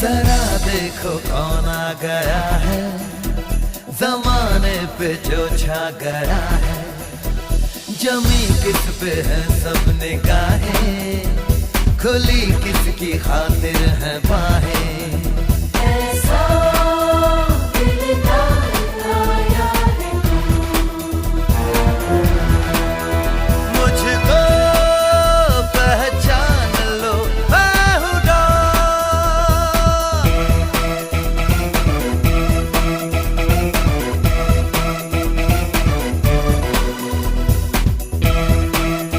जरा देखो कौन आ गया है, जमाने पे जो छा गया है। जमी किस पे है सब निगाहें, खुली किसकी खातिर है बाहें।